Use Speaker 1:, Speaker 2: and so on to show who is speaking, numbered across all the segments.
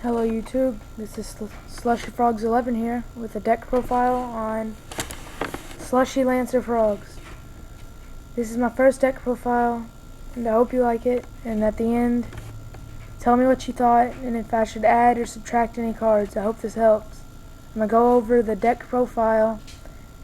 Speaker 1: Hello YouTube, this is Slushy Frogs 11 here with a deck profile on Slushy Lancer Frogs. This is my first deck profile and I hope you like it, and at the end tell me what you thought and if I should add or subtract any cards. I hope this helps. I'm going to go over the deck profile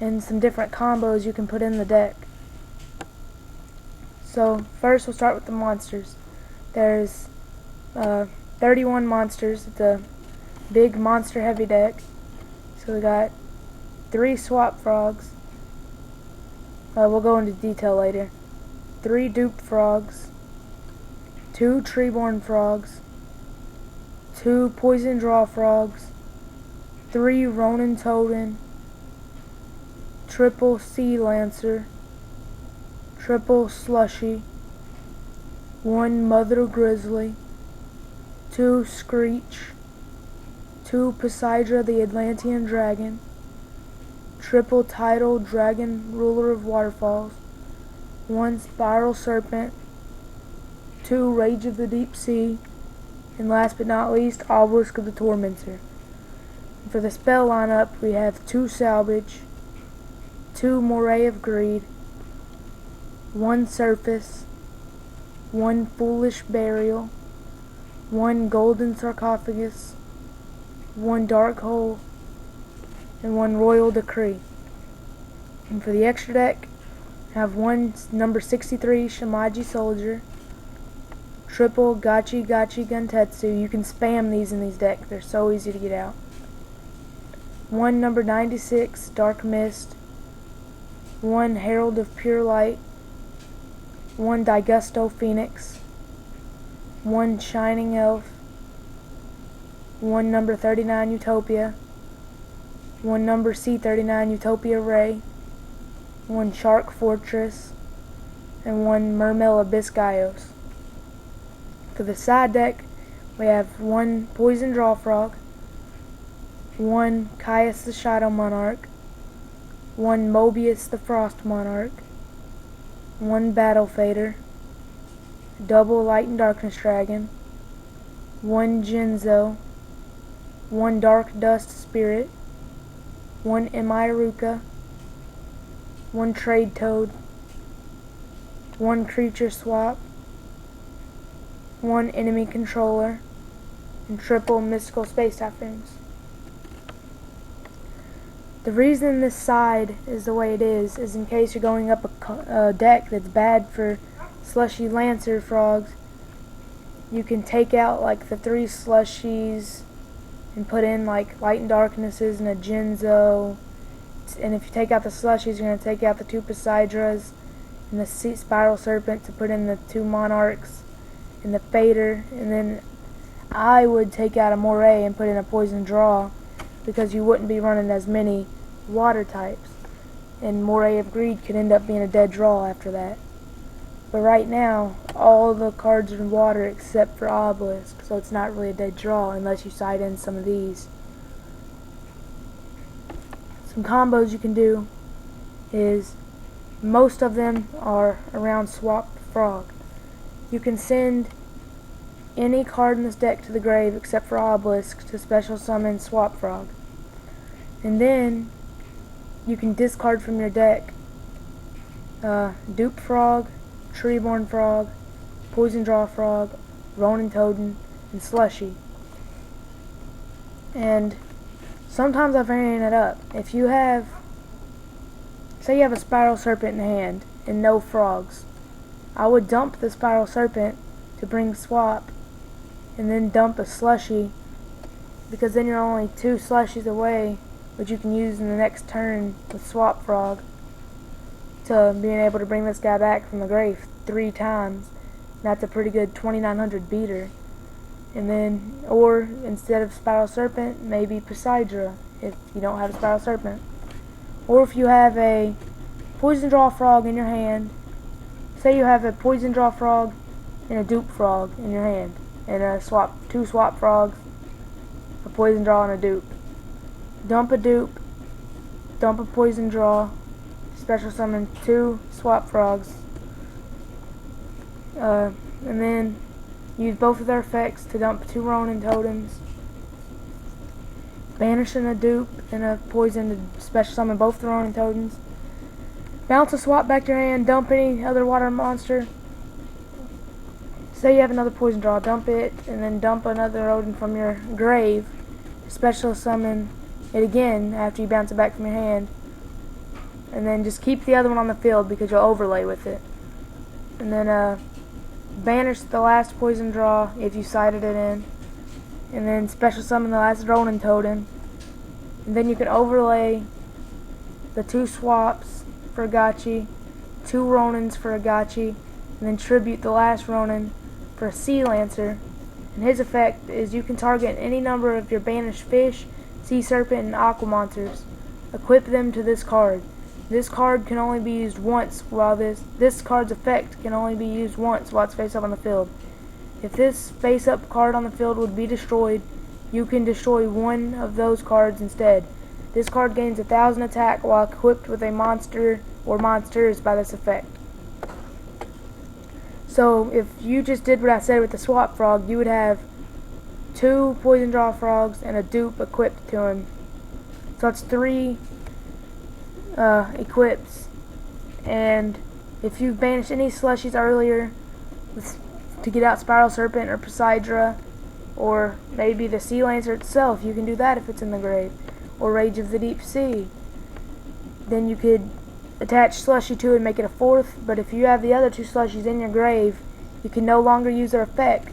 Speaker 1: and some different combos you can put in the deck. So first we'll start with the monsters. There's 31 monsters. It's a big monster heavy deck. So we got 3 swap frogs. We'll go into detail later. 3 duped frogs. 2 treeborn frogs. 2 poison draw frogs. 3 Ronin Totem. Triple Sea Lancer. Triple Slushy. 1 Mother Grizzly. 2 Screech, 2 Poseidra the Atlantean Dragon, triple Tidal Dragon Ruler of Waterfalls, 1 Spiral Serpent, 2 Rage of the Deep Sea, and last but not least, Obelisk of the Tormentor. And for the spell lineup, we have 2 Salvage, 2 Moray of Greed, 1 Surface, 1 Foolish Burial, 1 Golden Sarcophagus, 1 Dark Hole, and 1 Royal Decree. And for the extra deck, I have 1 number 63 Shimaji Soldier, triple Gachi Gachi Guntetsu. You can spam these in these decks, they're so easy to get out. 1 number 96 Dark Mist, 1 Herald of Pure Light, 1 Digusto Phoenix, 1 Shining Elf, 1 number 39 Utopia, 1 number C39 Utopia Ray, 1 Shark Fortress, and 1 Mermail Abyss Gaios. For the side deck, we have 1 Poison Draw Frog, 1 Caius the Shadow Monarch, 1 Mobius the Frost Monarch, 1 Battle Fader, double Light and Darkness Dragon, 1 Jinzo, 1 Dark Dust Spirit, 1 Emiruka, 1 Trade Toad, 1 Creature Swap, 1 Enemy Controller, and triple Mystical Space Typhoons. The reason this side is the way it is in case you're going up a deck that's bad for Slushy Lancer Frogs. You can take out like the 3 Slushies and put in like Light and Darknesses and a Jinzo. And if you take out the Slushies, you're going to take out the 2 Poseidras and the Spiral Serpent to put in the 2 Monarchs and the Fader. And then I would take out a Moray and put in a Poison Draw because you wouldn't be running as many water types. And Moray of Greed could end up being a dead draw after that. But right now, all the cards are in water except for Obelisk, so it's not really a dead draw unless you side in some of these. Some combos you can do is, most of them are around Swap Frog. You can send any card in this deck to the grave except for Obelisk to special summon Swap Frog. And then you can discard from your deck Dupe Frog, Treeborn Frog, Poison Draw Frog, Ronin Totem, and Slushy. And sometimes I vary it up. If you have, say you have a Spiral Serpent in hand and no frogs, I would dump the Spiral Serpent to bring swap and then dump a Slushy, because then you're only 2 Slushies away, which you can use in the next turn with Swap Frog, to being able to bring this guy back from the grave 3 times. That's a pretty good 2900 beater. And then, or instead of Spiral Serpent, maybe Poseidra if you don't have a Spiral Serpent. Or if you have a Poison Draw Frog in your hand, say you have a Poison Draw Frog and a Dupe Frog in your hand, and a 2 Swap Frogs, a Poison Draw, and a Dupe. Dump a Dupe, dump a Poison Draw, special summon 2 Swap Frogs, and then use both of their effects to dump 2 Ronin Totems banishing a dupe and a poison to special summon both the Ronin totems. Bounce a swap back to your hand, dump any other water monster. Say you have another poison draw, dump it, and then dump another Odin from your grave. Special summon it again after you bounce it back from your hand. And then just keep the other one on the field because you'll overlay with it. And then banish the last poison draw if you sided it in. And then special summon the last Ronin totem. And then you can overlay the 2 swaps for a Gachi, 2 Ronins for a Gachi, and then tribute the last Ronin for a Sea Lancer. And his effect is you can target any number of your banished fish, sea serpent, and aqua monsters. Equip them to this card. This card can only be used once while this card's effect can only be used once while it's face up on the field. If this face up card on the field would be destroyed, you can destroy one of those cards instead. This card gains 1000 attack while equipped with a monster or monsters by this effect. So if you just did what I said with the swap frog, you would have 2 poison draw frogs and a dupe equipped to him. So that's 3 equips. And if you banished any slushies earlier to get out Spiral Serpent or Poseidra, or maybe the Sea Lancer itself, you can do that if it's in the grave, or Rage of the Deep Sea, then you could attach Slushy to it and make it a 4th. But if you have the other 2 slushies in your grave, you can no longer use their effect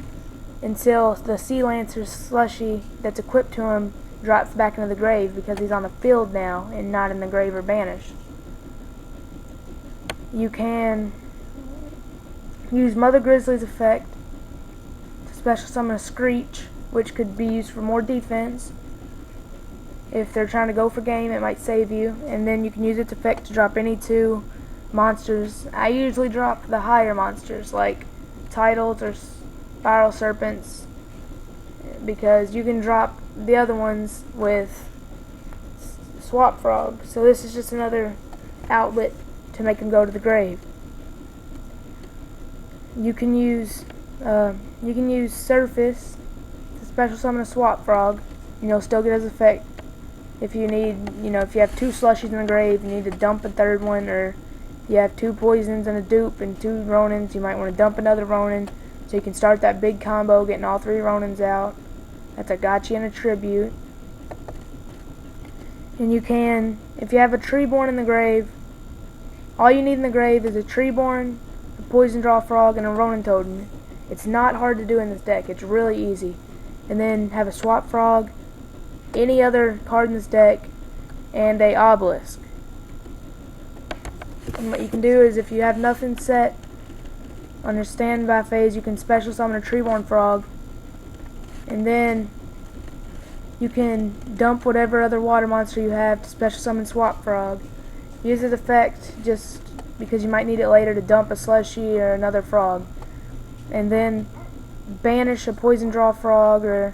Speaker 1: until the Sea Lancer Slushy that's equipped to him drops back into the grave, because he's on the field now and not in the grave or banished. You can use Mother Grizzly's effect to special summon a Screech, which could be used for more defense. If they're trying to go for game, it might save you. And then you can use its effect to drop any 2 monsters. I usually drop the higher monsters like Titles or Spiral Serpents, because you can drop the other ones with Swap Frog. So this is just another outlet to make them go to the grave. You can use Surface to special summon a Swap Frog, and you'll still get his effect. If you need, if you have 2 slushies in the grave, you need to dump a 3rd one, or you have 2 poisons and a dupe and 2 Ronins, you might want to dump another Ronin so you can start that big combo, getting all 3 Ronins out. That's a Gotcha and a Tribute. And you can, if you have a Treeborn in the grave, all you need in the grave is a Treeborn, a Poison Draw Frog, and a Ronin Totem. It's not hard to do in this deck. It's really easy. And then have a Swap Frog, any other card in this deck, and a Obelisk. And what you can do is, if you have nothing set on your standby phase, you can special summon a Treeborn Frog, and then you can dump whatever other water monster you have to special summon Swap Frog. Use his effect just because you might need it later to dump a Slushy or another frog. And then banish a Poison Draw Frog or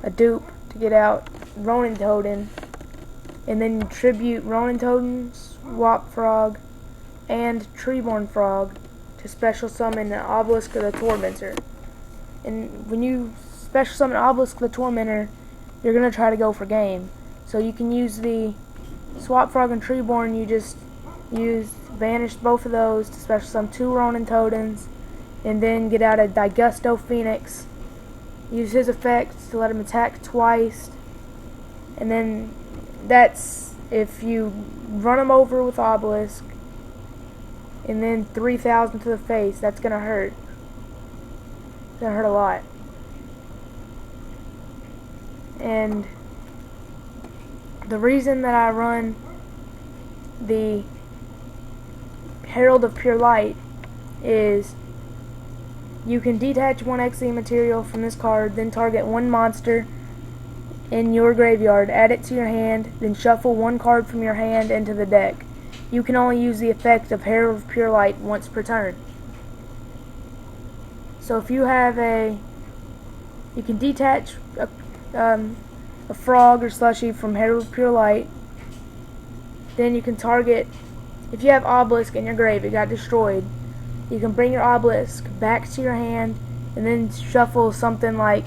Speaker 1: a dupe to get out Ronin Totem. And then tribute Ronin Totem, Swap Frog, and Treeborn Frog to special summon the Obelisk or the Tormentor. And when you special summon Obelisk the Tormentor, you're going to try to go for game. So you can use the Swap Frog and Treeborn, you just banish both of those to special summon 2 Ronin Totems, and then get out a Digusto Phoenix. Use his effect to let him attack twice, and then that's if you run him over with Obelisk, and then 3,000 to the face. That's going to hurt. It's going to hurt a lot. And the reason that I run the Herald of Pure Light is you can detach 1 XE material from this card, then target 1 monster in your graveyard, add it to your hand, then shuffle 1 card from your hand into the deck. You can only use the effect of Herald of Pure Light once per turn. So if you have you can detach a frog or Slushy from Herald of Pure Light, then you can target, if you have Obelisk in your grave, it got destroyed, you can bring your Obelisk back to your hand and then shuffle something like